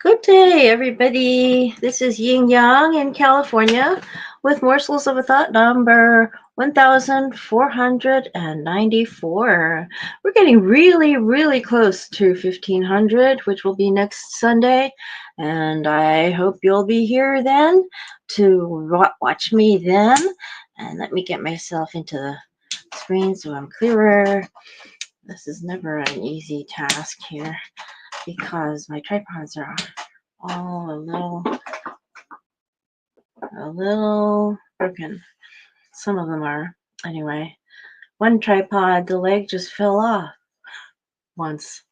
Good day, everybody. This is Yin Yang in California with Morsels of a Thought number 1494. We're getting really, really close to 1500, which will be next Sunday. And I hope you'll be here then to watch me then. And let me get myself into the screen so I'm clearer. This is never an easy task here because my tripods are all a little broken. Some of them are. Anyway, one tripod, the leg just fell off once.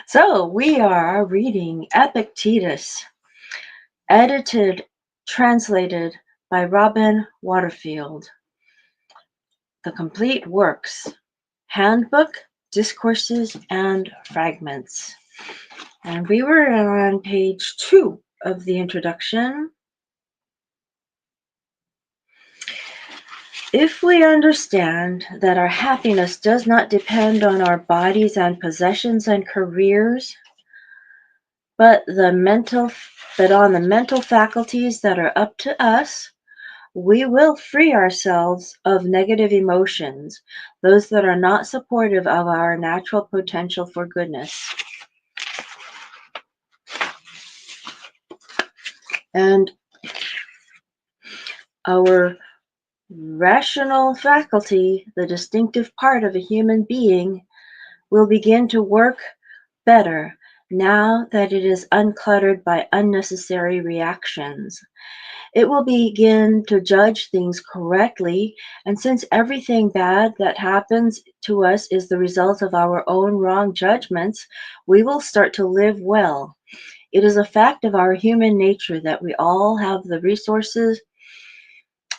So we are reading Epictetus, edited, translated by Robin Waterfield. The complete works, handbook, discourses, and fragments. And we were on page 2 of the introduction. If we understand that our happiness does not depend on our bodies and possessions and careers, but on the mental faculties that are up to us, we will free ourselves of negative emotions, those that are not supportive of our natural potential for goodness. And our rational faculty, the distinctive part of a human being, will begin to work better now that it is uncluttered by unnecessary reactions. It will begin to judge things correctly, and since everything bad that happens to us is the result of our own wrong judgments, we will start to live well. It is a fact of our human nature that we all have the resources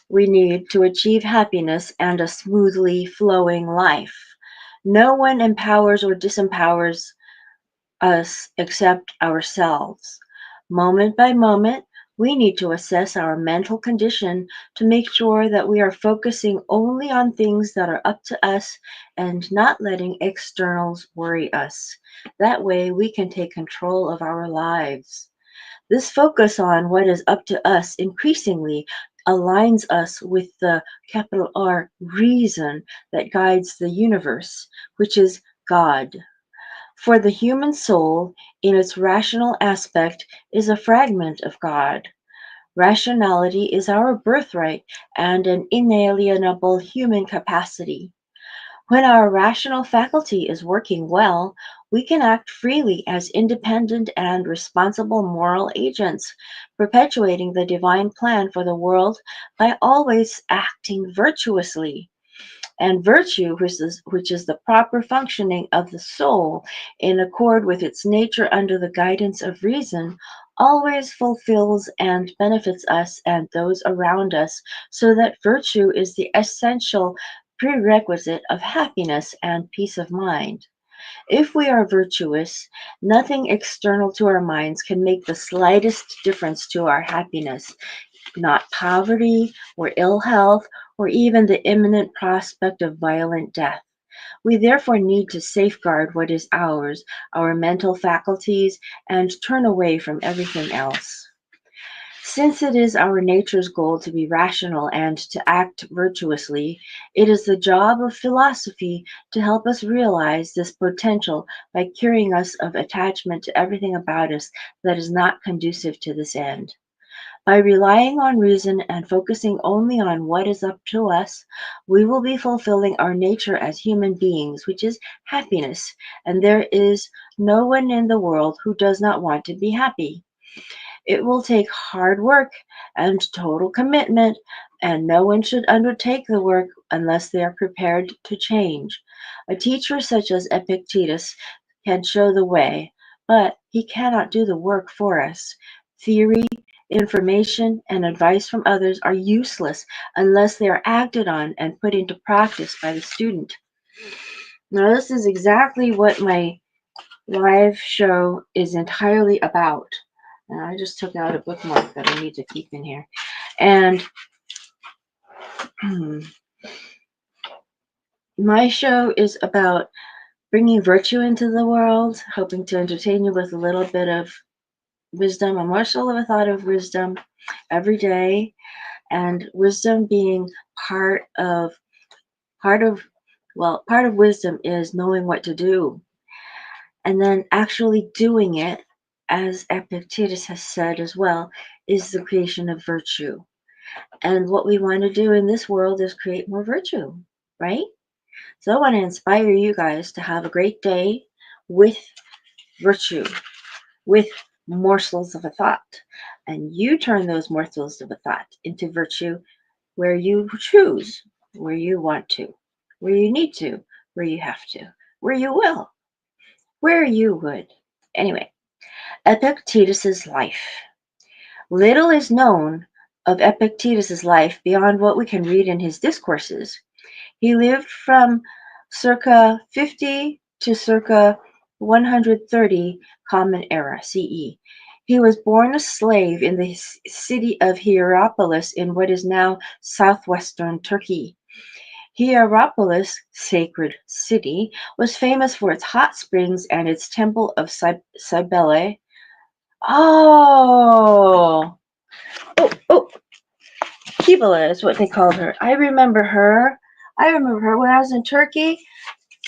we need to achieve happiness and a smoothly flowing life. No one empowers or disempowers us except ourselves. Moment by moment, we need to assess our mental condition to make sure that we are focusing only on things that are up to us and not letting externals worry us. That way, we can take control of our lives. This focus on what is up to us increasingly aligns us with the capital R reason that guides the universe, which is God. For the human soul, in its rational aspect, is a fragment of God. Rationality is our birthright and an inalienable human capacity. When our rational faculty is working well, we can act freely as independent and responsible moral agents, perpetuating the divine plan for the world by always acting virtuously. And virtue, which is the proper functioning of the soul in accord with its nature under the guidance of reason, always fulfills and benefits us and those around us, so that virtue is the essential prerequisite of happiness and peace of mind. If we are virtuous, nothing external to our minds can make the slightest difference to our happiness, not poverty or ill health or even the imminent prospect of violent death. We therefore need to safeguard what is ours, our mental faculties, and turn away from everything else. Since it is our nature's goal to be rational and to act virtuously, it is the job of philosophy to help us realize this potential by curing us of attachment to everything about us that is not conducive to this end. By relying on reason and focusing only on what is up to us, we will be fulfilling our nature as human beings, which is happiness, and there is no one in the world who does not want to be happy. It will take hard work and total commitment, and no one should undertake the work unless they are prepared to change. A teacher such as Epictetus can show the way, but he cannot do the work for us. Theory, information, and advice from others are useless unless they are acted on and put into practice by the student. Now, this is exactly what my live show is entirely about. And I just took out a bookmark that I need to keep in here. And my show is about bringing virtue into the world, hoping to entertain you with a little bit of wisdom, a morsel of a thought of wisdom every day, and wisdom being part of part of part of wisdom is knowing what to do and then actually doing it, as Epictetus has said as well, is the creation of virtue. And what we want to do in this world is create more virtue, right? So I want to inspire you guys to have a great day with virtue, with morsels of a thought. And you turn those morsels of a thought into virtue where you choose, where you want to, where you need to, where you have to, where you will, where you would. Anyway, Epictetus's life. Little is known of Epictetus's life beyond what we can read in his discourses. He lived from circa 50 to circa 130 Common Era CE. He was born a slave in the city of Hierapolis in what is now southwestern Turkey. Hierapolis, sacred city, was famous for its hot springs and its temple of Cybele. Oh, oh, Kibele is what they called her. I remember her. I remember her when I was in Turkey.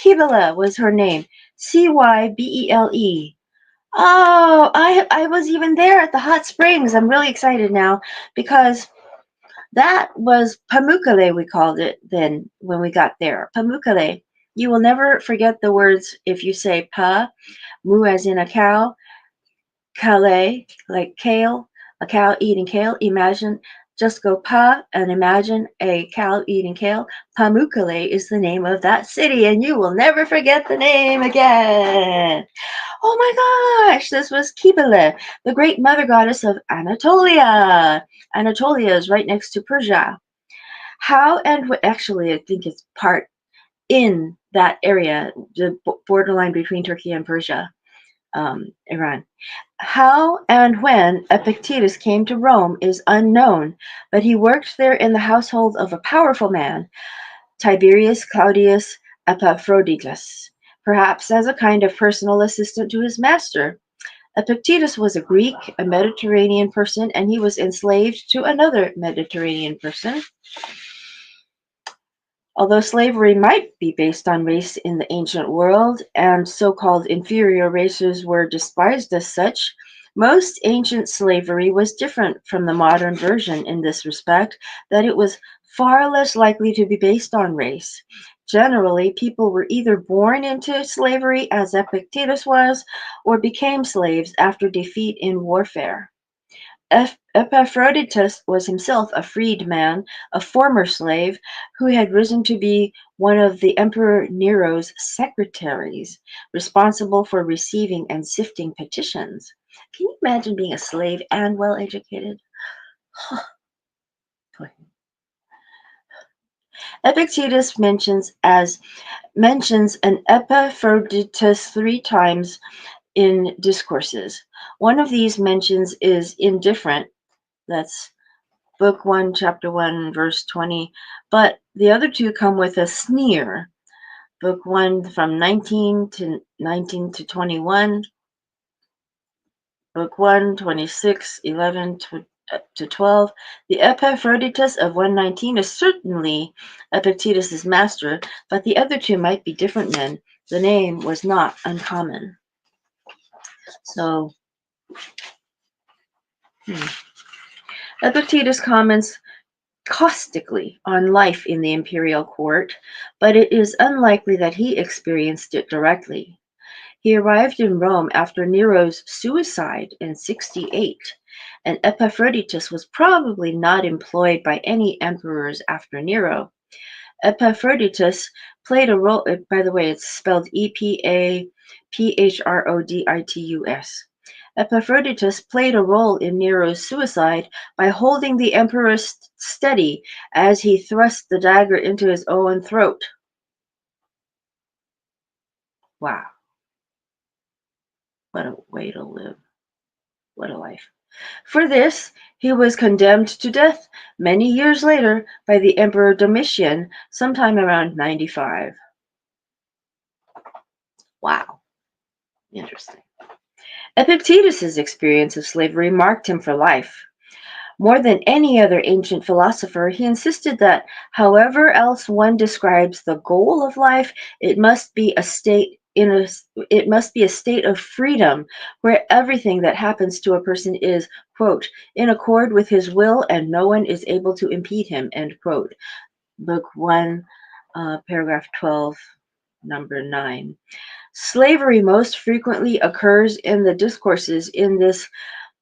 Kibele was her name. Cybele. Oh, I was even there at the hot springs. I'm really excited now because that was Pamukkale, we called it then when we got there. Pamukkale. You will never forget the words if you say pa, mu as in a cow, kale, like kale, a cow eating kale. Imagine, just go pa and imagine a cow eating kale. Pamukkale is the name of that city, and you will never forget the name again. Oh my gosh, this was Kibele, the great mother goddess of Anatolia. Anatolia is right next to Persia. How and what, actually, I think it's part in that area, the borderline between Turkey and Persia, Iran. How and when Epictetus came to Rome is unknown, but he worked there in the household of a powerful man, Tiberius Claudius Epaphroditus, perhaps as a kind of personal assistant to his master. Epictetus was a Greek, a Mediterranean person, and he was enslaved to another Mediterranean person. Although slavery might be based on race in the ancient world, and so-called inferior races were despised as such, most ancient slavery was different from the modern version in this respect, that it was far less likely to be based on race. Generally, people were either born into slavery, as Epictetus was, or became slaves after defeat in warfare. Epaphroditus was himself a freedman, a former slave, who had risen to be one of the Emperor Nero's secretaries, responsible for receiving and sifting petitions. Can you imagine being a slave and well educated? Epictetus mentions an Epaphroditus 3 times in discourses. One of these mentions is indifferent. That's Book 1, Chapter 1, verse 20. But the other two come with a sneer. Book 1 from 19 to 21. Book 1, 26, 11 to 12. The Epaphroditus of 119 is certainly Epictetus's master, but the other two might be different men. The name was not uncommon. So, Epictetus comments caustically on life in the imperial court, but it is unlikely that he experienced it directly. He arrived in Rome after Nero's suicide in 68, and Epaphroditus was probably not employed by any emperors after Nero. Epaphroditus played a role, by the way, it's spelled Epaphroditus. Epaphroditus played a role in Nero's suicide by holding the emperor steady as he thrust the dagger into his own throat. Wow. What a way to live. What a life. For this, he was condemned to death many years later by the Emperor Domitian, sometime around 95. Interesting. Epictetus's experience of slavery marked him for life. More than any other ancient philosopher, he insisted that however else one describes the goal of life, it must be a state it must be a state of freedom where everything that happens to a person is, quote, in accord with his will and no one is able to impede him, end quote. Book 1, paragraph 12, number 9. Slavery most frequently occurs in the discourses in this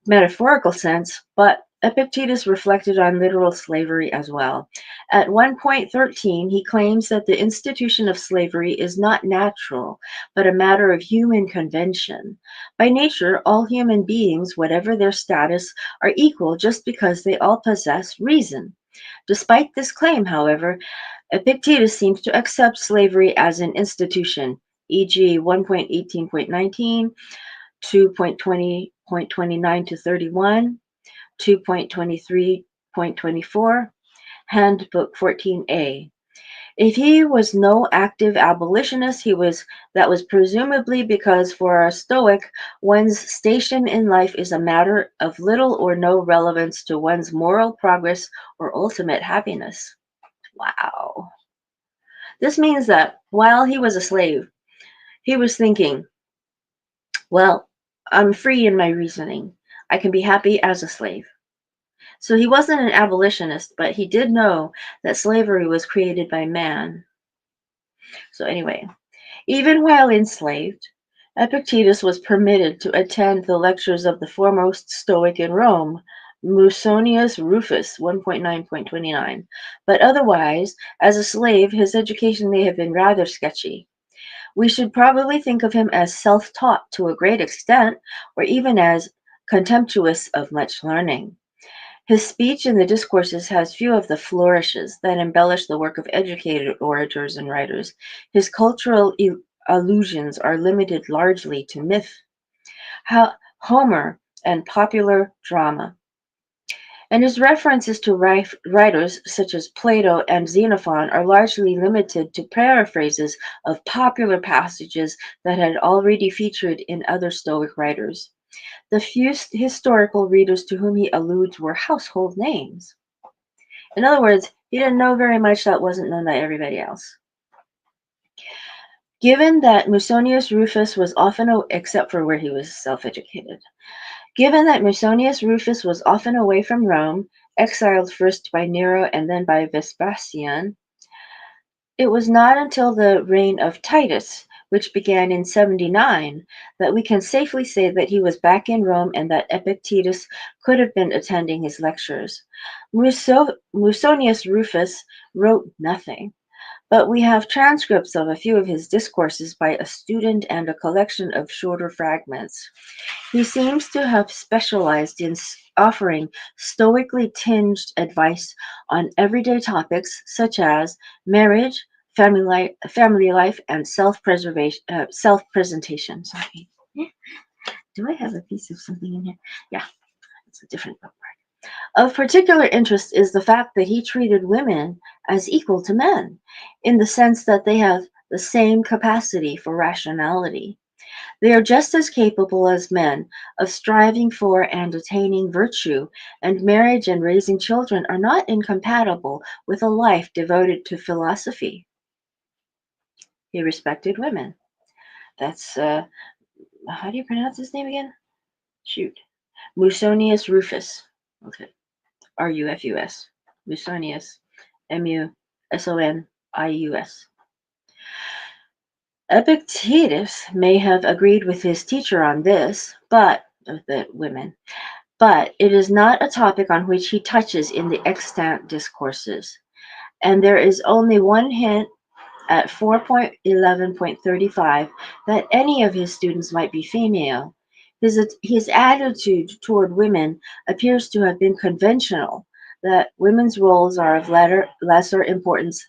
metaphorical sense, but Epictetus reflected on literal slavery as well. At 1.13, he claims that the institution of slavery is not natural, but a matter of human convention. By nature, all human beings, whatever their status, are equal just because they all possess reason. Despite this claim, however, Epictetus seems to accept slavery as an institution, e.g., 1.18.19, 2.20.29 to 31, 2.23.24, Handbook 14a. If he was no active abolitionist, that was presumably because for a Stoic, one's station in life is a matter of little or no relevance to one's moral progress or ultimate happiness. Wow. This means that while he was a slave, he was thinking, well, I'm free in my reasoning. I can be happy as a slave. So he wasn't an abolitionist, but he did know that slavery was created by man. So, anyway, even while enslaved, Epictetus was permitted to attend the lectures of the foremost Stoic in Rome, Musonius Rufus, 1.9.29. But otherwise, as a slave, his education may have been rather sketchy. We should probably think of him as self taught to a great extent, or even as contemptuous of much learning. His speech in the discourses has few of the flourishes that embellish the work of educated orators and writers. His cultural allusions are limited largely to myth, Homer, and popular drama. And his references to writers such as Plato and Xenophon are largely limited to paraphrases of popular passages that had already featured in other Stoic writers. The few historical readers to whom he alludes were household names. In other words, he didn't know very much that wasn't known by everybody else. Given that Musonius Rufus was often, except for where he was self-educated, given that Musonius Rufus was often away from Rome, exiled first by Nero and then by Vespasian, it was not until the reign of Titus, which began in 79, that we can safely say that he was back in Rome and that Epictetus could have been attending his lectures. Musonius Rufus wrote nothing, but we have transcripts of a few of his discourses by a student and a collection of shorter fragments. He seems to have specialized in offering stoically tinged advice on everyday topics such as marriage, family life, and self-presentation. Sorry. Do I have a piece of something in here? Yeah, it's a different book. Of particular interest is the fact that he treated women as equal to men, in the sense that they have the same capacity for rationality. They are just as capable as men of striving for and attaining virtue, and marriage and raising children are not incompatible with a life devoted to philosophy. He respected women. That's, how do you pronounce his name again? Shoot. Musonius Rufus. Okay. Rufus. Musonius. Musonius. Epictetus may have agreed with his teacher on this, but the women, but it is not a topic on which he touches in the extant discourses. And there is only one hint at 4.11.35 that any of his students might be female. His attitude toward women appears to have been conventional, that women's roles are of lesser importance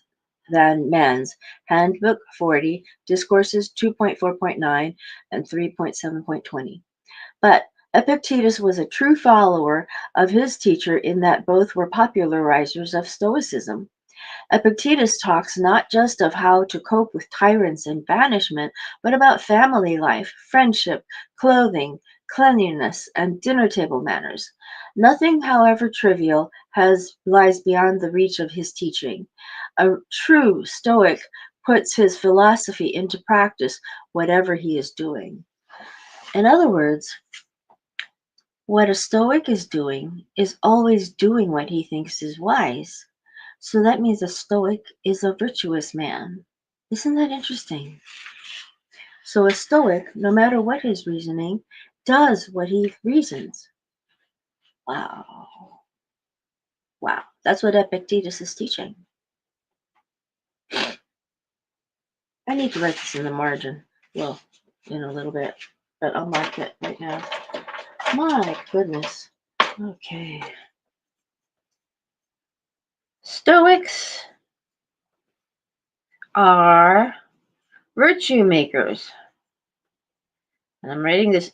than men's. Handbook 40, Discourses 2.4.9 and 3.7.20. But Epictetus was a true follower of his teacher in that both were popularizers of Stoicism. Epictetus talks not just of how to cope with tyrants and banishment, but about family life, friendship, clothing, cleanliness, and dinner table manners. Nothing, however trivial, lies beyond the reach of his teaching. A true Stoic puts his philosophy into practice, whatever he is doing. In other words, what a Stoic is doing is always doing what he thinks is wise. So that means a Stoic is a virtuous man. Isn't that interesting? So a Stoic, no matter what his reasoning, does what he reasons. Wow. Wow. That's what Epictetus is teaching. I need to write this in the margin. Well, in a little bit, but I'll mark it right now. My goodness. Okay. Stoics are virtue makers. And I'm writing this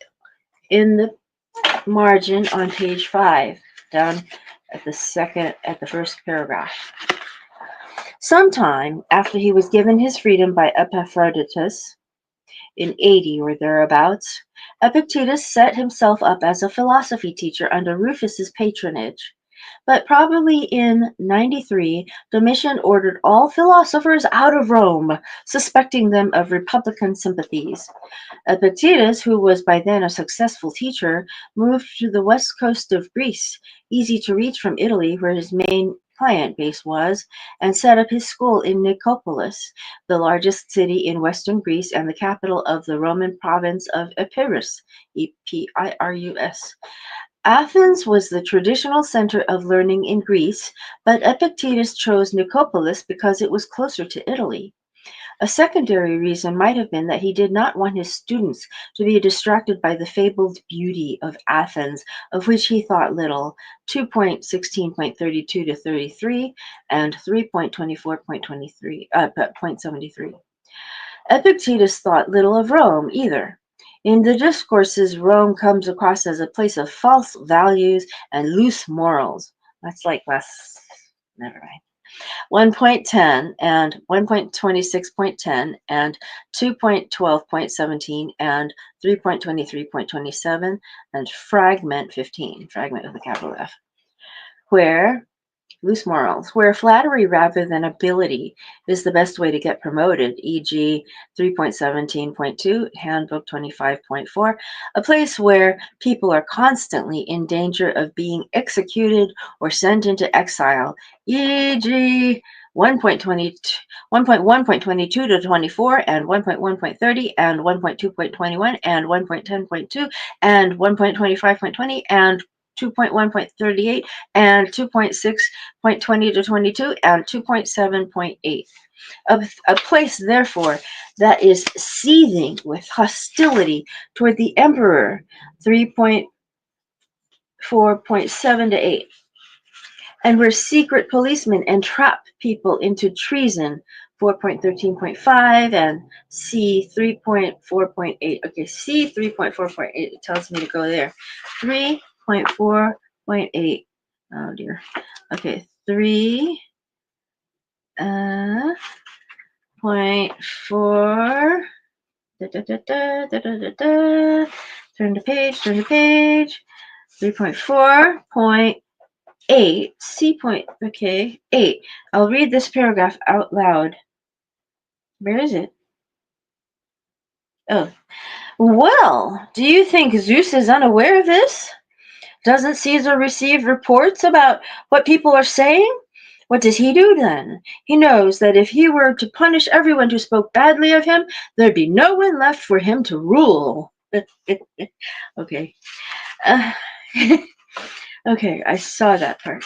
in the margin on page 5, down at the first paragraph. Sometime after he was given his freedom by Epictetus, in 80 or thereabouts, Epictetus set himself up as a philosophy teacher under Rufus's patronage. But probably in 93, Domitian ordered all philosophers out of Rome, suspecting them of republican sympathies. Epictetus, who was by then a successful teacher, moved to the west coast of Greece, easy to reach from Italy, where his main client base was, and set up his school in Nicopolis, the largest city in western Greece and the capital of the Roman province of Epirus, Epirus. Athens was the traditional center of learning in Greece, but Epictetus chose Nicopolis because it was closer to Italy. A secondary reason might have been that he did not want his students to be distracted by the fabled beauty of Athens, of which he thought little, 2.16.32 to 33 and 3.24.73. Epictetus thought little of Rome either. In the discourses, Rome comes across as a place of false values and loose morals. That's like never mind. 1.10 and 1.26.10 and 2.12.17 and 3.23.27 and fragment 15, fragment with a capital F, where loose morals, where flattery rather than ability is the best way to get promoted, e.g. 3.17.2, Handbook 25.4, a place where people are constantly in danger of being executed or sent into exile, e.g. 1.1.22 to 24 and 1.1.30 and 1.2.21 and 1.10.2 and 1.25.20 and 2.1.38 and 2.6.20 to 22 and 2.7.8. A place, therefore, that is seething with hostility toward the emperor, 3.4.7 to 8, and where secret policemen entrap people into treason, 4.13.5 and C 3.4.8. Okay, C 3.4.8, it tells me to go there. 3.4.8. Oh dear. Okay, 3.4. Turn the page. 3.4.8. C point. Okay, 8. I'll read this paragraph out loud. Where is it? Oh. Well, do you think Zeus is unaware of this? Doesn't Caesar receive reports about what people are saying? What does he do then? He knows that if he were to punish everyone who spoke badly of him, there'd be no one left for him to rule. Okay. Okay, I saw that part.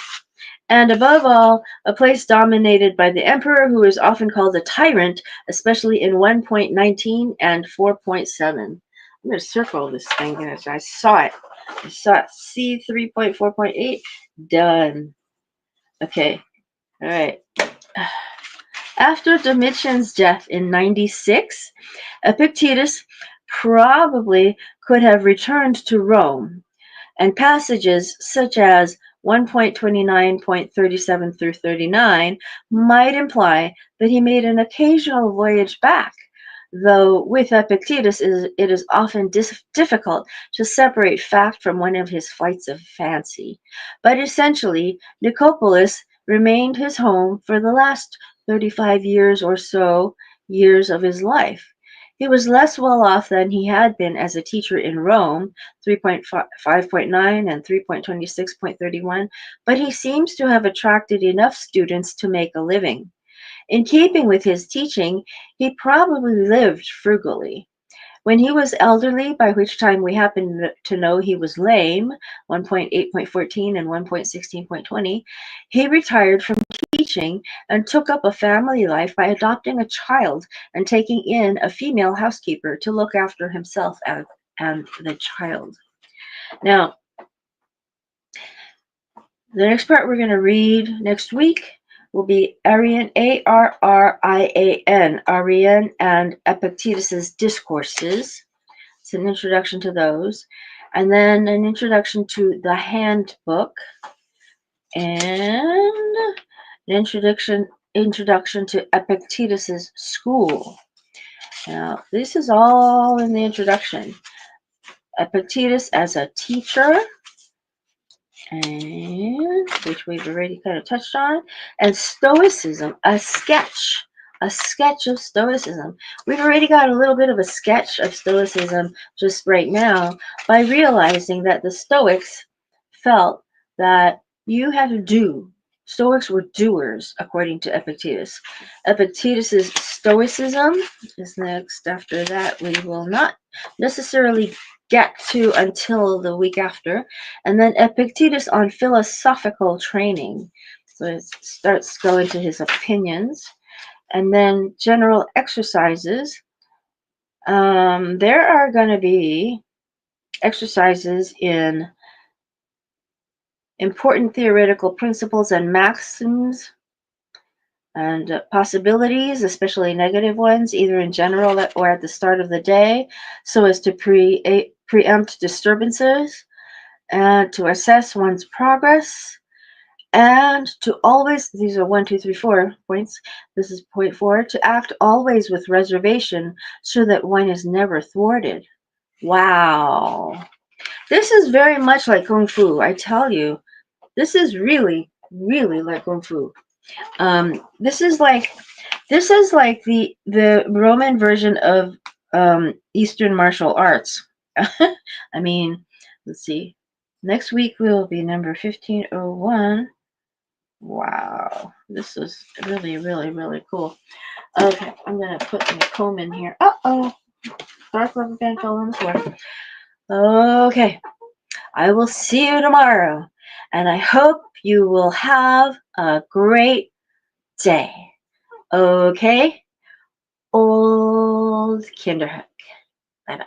And above all, a place dominated by the emperor, who is often called a tyrant, especially in 1.19 and 4.7. I'm going to circle this thing. I saw it. C 3.4.8. Done. Okay. All right. After Domitian's death in 96, Epictetus probably could have returned to Rome, and passages such as 1.29.37 through 39 might imply that he made an occasional voyage back, though with Epictetus it is often difficult to separate fact from one of his flights of fancy. But essentially, Nicopolis remained his home for the last 35 years or so years of his life. He was less well off than he had been as a teacher in Rome, 3.5.9 and 3.26.31, but he seems to have attracted enough students to make a living. In keeping with his teaching, he probably lived frugally. When he was elderly, by which time we happen to know he was lame, 1.8.14 and 1.16.20, he retired from teaching and took up a family life by adopting a child and taking in a female housekeeper to look after himself and the child. Now, the next part we're going to read next week will be Arrian, Arrian, Arrian and Epictetus's discourses. It's an introduction to those. And then an introduction to the handbook and an introduction to Epictetus's school. Now, this is all in the introduction. Epictetus as a teacher, and which we've already kind of touched on, and Stoicism, a sketch of Stoicism. We've already got a little bit of a sketch of Stoicism just right now by realizing that the Stoics felt that you had to do. Stoics were doers, according to Epictetus. Epictetus's Stoicism is next. After that, we will not necessarily get to until the week after. And then Epictetus on philosophical training. So it starts going to his opinions. And then general exercises. There are going to be exercises in important theoretical principles and maxims and possibilities, especially negative ones, either in general or at the start of the day, so as to preempt disturbances and to assess one's progress and to always, these are 1, 2, 3, 4 points. This is point 4, to act always with reservation so that one is never thwarted. Wow. This is very much like Kung Fu, I tell you. This is really, really like Kung Fu. This is like the Roman version of Eastern martial arts. I mean, let's see. Next week will be number 1501. Wow, this is really, really, really cool. Okay, I'm gonna put my comb in here. Uh-oh, dark rubber band fell on the floor. Okay, I will see you tomorrow, and I hope you will have a great day. Okay, old Kinderhook. Bye bye.